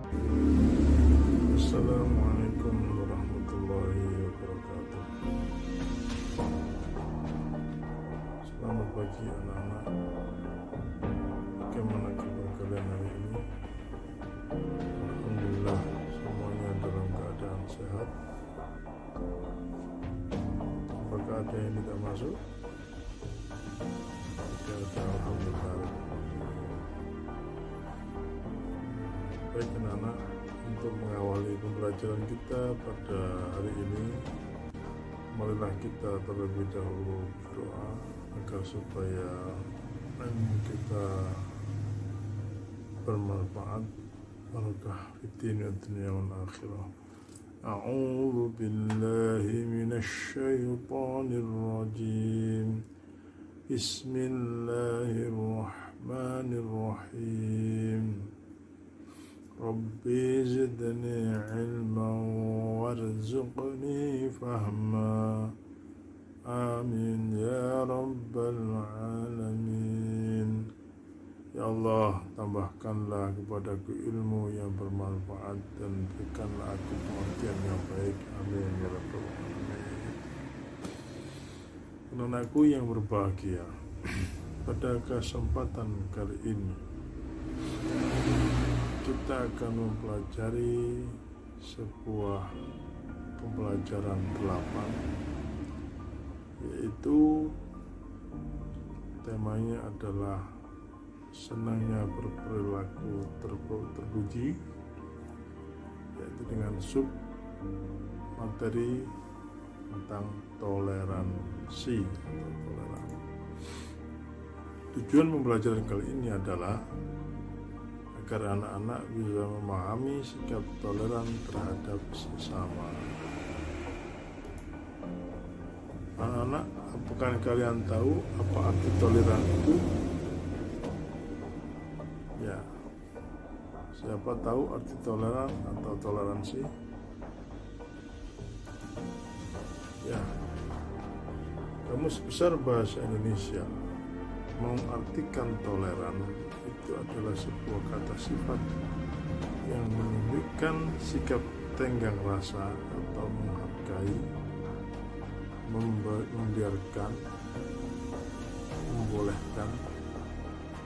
Assalamualaikum warahmatullahi wabarakatuh. Selamat pagi anak-anak. Bagaimana kabar kalian hari ini? Alhamdulillah semuanya dalam keadaan sehat. Apakah ada yang tidak masuk? Tidak ada, alhamdulillah. Baik anak-anak, untuk mengawali pembelajaran kita pada hari ini, marilah kita terlebih dahulu berdoa agar supaya ilmu kita bermanfaat, barakah fid dunya wal akhirah. A'udzu billahi minasy syaithanir rajim. Bismillahirrahmanirrahim. Rabbi zidni ilman warzuqni fahma. Amin ya rabbal alamin. Ya Allah, tambahkanlah kepadaku ilmu yang bermanfaat dan berikanlah aku pengertian yang baik. Amin ya rabbal alamin. Anak-anakku yang berbahagia, pada kesempatan kali ini kita akan mempelajari sebuah pembelajaran 8, yaitu temanya adalah senangnya berperilaku terpuji, yaitu dengan sub materi tentang toleransi atau toleran. Tujuan pembelajaran kali ini adalah agar anak-anak bisa memahami sikap toleran terhadap sesama. Anak-anak, apakah kalian tahu apa arti toleran itu? Ya, siapa tahu arti toleran atau toleransi? Ya, Kamus Besar Bahasa Indonesia mengartikan toleran itu adalah sebuah kata sifat yang menunjukkan sikap tenggang rasa atau menghargai, membiarkan, membolehkan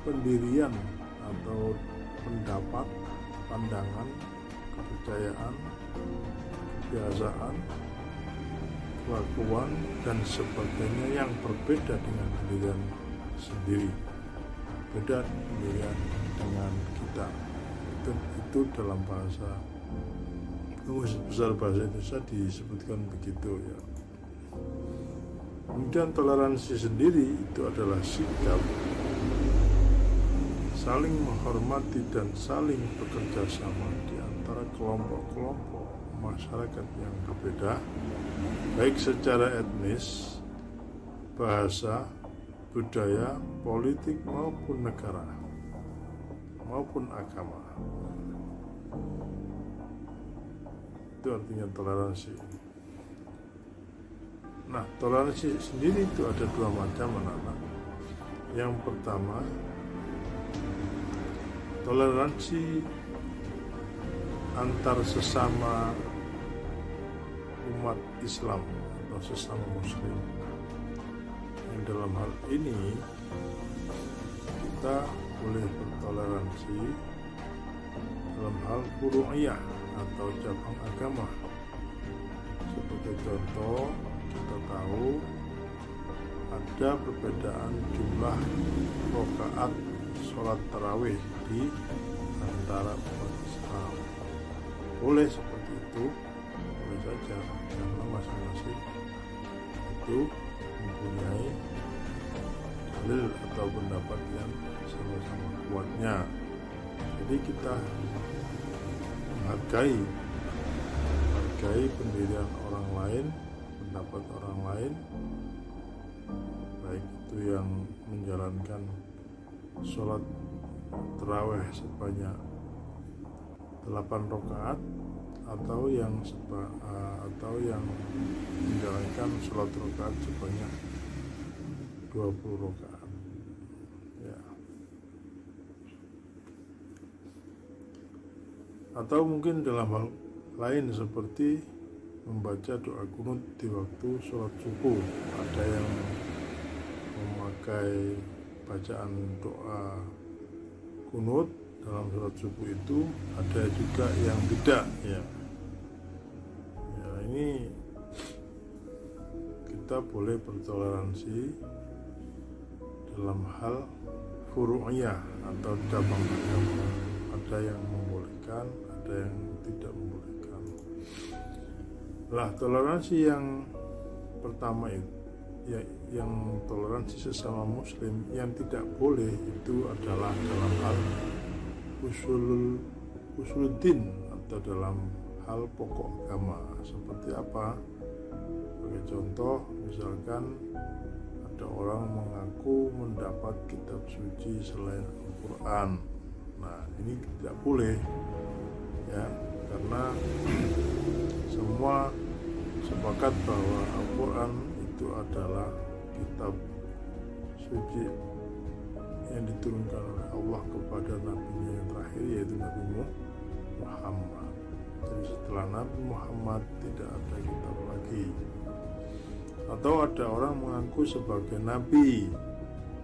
pendirian atau pendapat, pandangan, kepercayaan, kebiasaan, kelakuan dan sebagainya yang berbeda dengan pendirian sendiri, beda pendirian dengan kita. Itu dalam bahasa Kamus Besar Bahasa Indonesia disebutkan begitu ya. Kemudian toleransi sendiri itu adalah sikap saling menghormati dan saling bekerja sama di antara kelompok-kelompok masyarakat yang berbeda, baik secara etnis, bahasa, budaya, politik maupun negara maupun agama. Itu artinya toleransi. Nah, toleransi sendiri itu ada dua macam anak-anak. Yang pertama, toleransi antar sesama umat Islam atau sesama muslim. Yang dalam hal ini kita boleh bertoleransi dalam hal furu'iyah atau cabang agama. Sebagai contoh, kita tahu ada perbedaan jumlah rakaat sholat tarawih di antara umat Islam. Boleh seperti itu, boleh saja, karena masing-masing itu mempunyai dalil atau pendapat yang sama-sama kuatnya. Jadi kita menghargai pendirian orang lain, pendapat orang lain, baik itu yang menjalankan sholat tarawih sebanyak 8 rakaat atau yang menjalankan sholat rakaat sebanyak 20 rakaat. Ya. Atau mungkin dalam hal lain seperti membaca doa kunut di waktu sholat subuh. Ada yang memakai bacaan doa kunut dalam sholat subuh itu, ada juga yang tidak, ya. Ya, ini kita boleh bertoleransi dalam hal furu'iyah atau cabang agama. Ada yang membolehkan, ada yang tidak membolehkan. Lah, toleransi yang pertama itu, ya, yang toleransi sesama muslim yang tidak boleh itu adalah dalam hal usuluddin atau dalam hal pokok agama. Seperti apa? Sebagai contoh, misalkan ada orang mengaku mendapat kitab suci selain Al-Quran. Nah, ini tidak boleh, ya, karena semua sepakat bahwa Al-Quran itu adalah kitab suci yang diturunkan oleh Allah kepada nabinya yang terakhir, yaitu Nabi Muhammad. Jadi setelah Nabi Muhammad tidak ada kitab lagi. Atau ada orang mengaku sebagai nabi,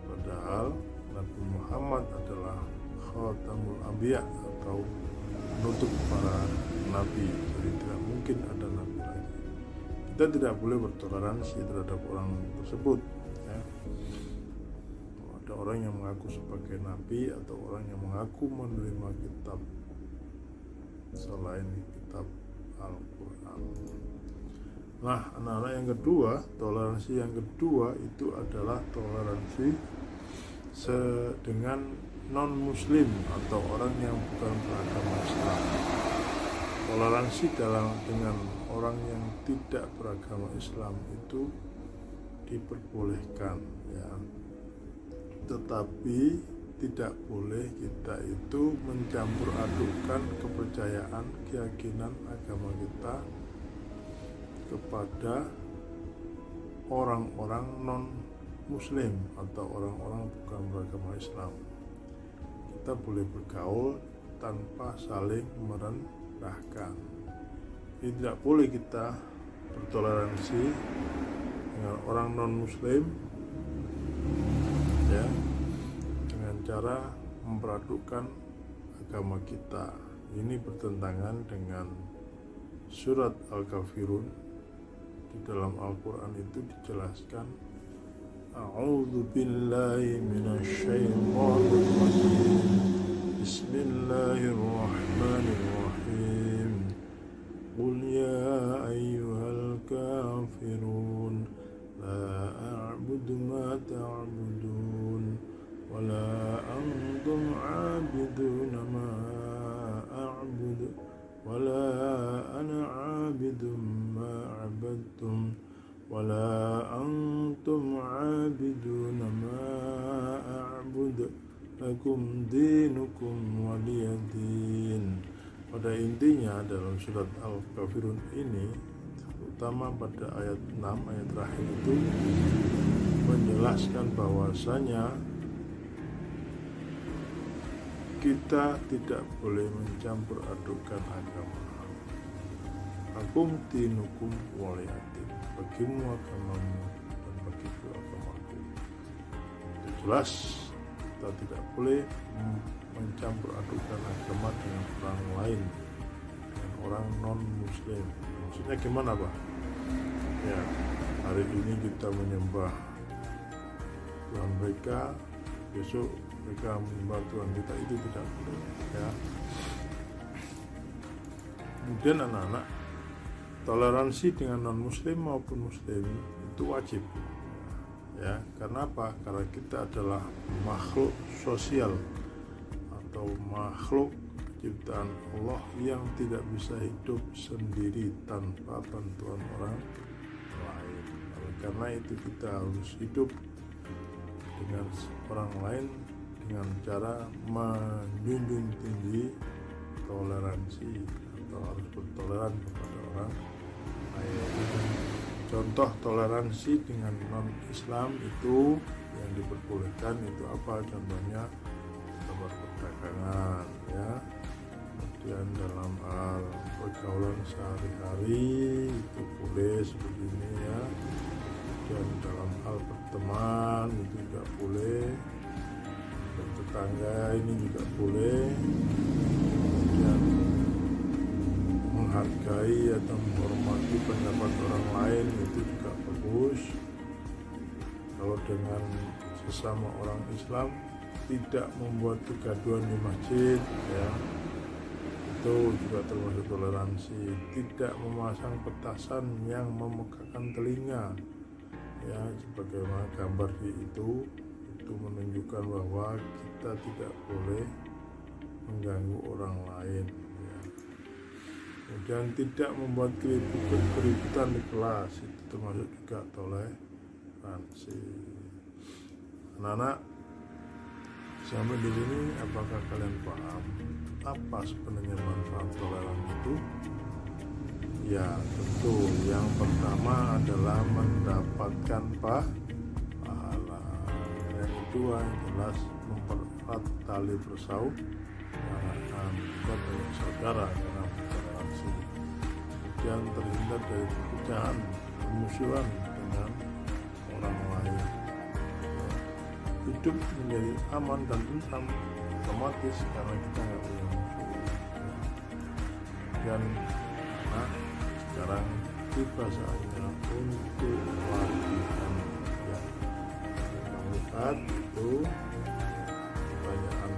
padahal Nabi Muhammad adalah khatamul anbiya atau penutup para nabi. Jadi tidak mungkin ada nabi lagi. Kita tidak boleh bertoleransi terhadap orang tersebut, ya. Ada orang yang mengaku sebagai nabi atau orang yang mengaku menerima kitab selain kitab Al-Quran. Nah, anak-anak, yang kedua, toleransi yang kedua itu adalah toleransi dengan non-muslim atau orang yang bukan beragama Islam. Toleransi dengan orang yang tidak beragama Islam itu diperbolehkan, ya. Tetapi tidak boleh kita itu mencampur adukkan kepercayaan, keyakinan agama kita kepada orang-orang non-muslim atau orang-orang bukan beragama Islam. Kita boleh bergaul tanpa saling merendahkan. Jadi tidak boleh kita bertoleransi dengan orang non-muslim, ya, dengan cara memperadukkan agama kita. Ini bertentangan dengan surat Al-Kafirun. Di dalam Al-Quran itu dijelaskan, A'udzu billahi minasyaitonir rajim. Bismillahirrahmanirrahim. Qul ya ayyuhal kafirun la a'budu ma ta'budun wa la antum 'abiduna ma a'budu wala ana 'abidum ma 'abadtum wala antum 'abiduna ma a'bud lakum dinukum waliyadin. Pada intinya dalam surat Al-Kafirun ini, terutama pada ayat 6, ayat terakhir itu menjelaskan bahwasanya kita tidak boleh mencampur adukkan agama. Lakum dinukum waliyadin. Bagimu agamamu dan bagiku agamaku. Itu jelas kita tidak boleh mencampur adukkan agama dengan orang lain, dengan orang non-muslim. Maksudnya gimana, Pak? Ya, hari ini kita menyembah Tuhan mereka, besok mereka menyembah Tuhan kita, itu tidak boleh, ya. Kemudian anak-anak, toleransi dengan non-muslim maupun muslim itu wajib, ya. Karena apa? Karena kita adalah makhluk sosial atau makhluk ciptaan Allah yang tidak bisa hidup sendiri tanpa bantuan orang lain. Karena itu kita harus hidup dengan orang lain dengan cara menjunjung tinggi toleransi atau harus bertoleran kepada orang lain. Contoh toleransi dengan non-Islam itu yang diperbolehkan itu apa? Contohnya dalam perdagangan, ya. Kemudian dalam pergaulan sehari-hari itu boleh seperti ini ya, dan dalam hal berteman itu juga boleh, bertetangga ini juga boleh, dan menghargai atau menghormati pendapat orang lain itu juga bagus. Kalau dengan sesama orang Islam tidak membuat kegaduhan di masjid ya, itu juga termasuk toleransi. Tidak memasang petasan yang memegahkan telinga ya, sebagaimana gambar itu menunjukkan bahwa kita tidak boleh mengganggu orang lain ya. Kemudian tidak membuat keributan di kelas, itu termasuk juga toleransi. Anak-anak, sampai di sini apakah kalian paham apa sebenarnya manfaat toleran itu? Ya tentu, yang pertama adalah mendapatkan pahala. Yang kedua jelas mempererat tali persaudaraan, kita banyak saudara karena toleransi. Kemudian terhindar dari perpecahan, permusuhan dengan orang lain. Hidup menjadi aman dan tentram otomatis karena kita nggak punya musuh. Dan sekarang tiba saatnya untuk melakukan yang melihat itu pertanyaan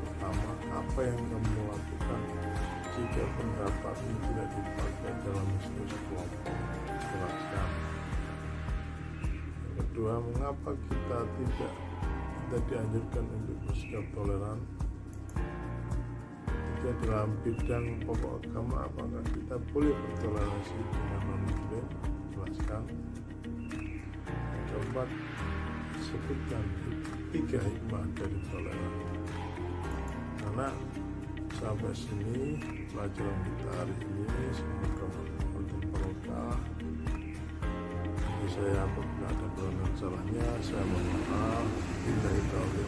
pertama, apa yang kamu lakukan jika pendapatmu tidak dipakai dalam diskusi kelompok? Jelaskan. Yang kedua, mengapa kita tidak dianjurkan untuk bersikap toleran? Ketika dalam bidang pokok agama, apakah kita boleh bertoleransi dengan non-muslim? Jelaskan. Yang keempat, sebutkan 3 hikmah dari toleran. Karena sampai sini pelajaran kita hari ini semoga bermanfaat dan barokah. Saya apabila ada kelemahan salahnya, saya mohon maaf. Bila itu Allah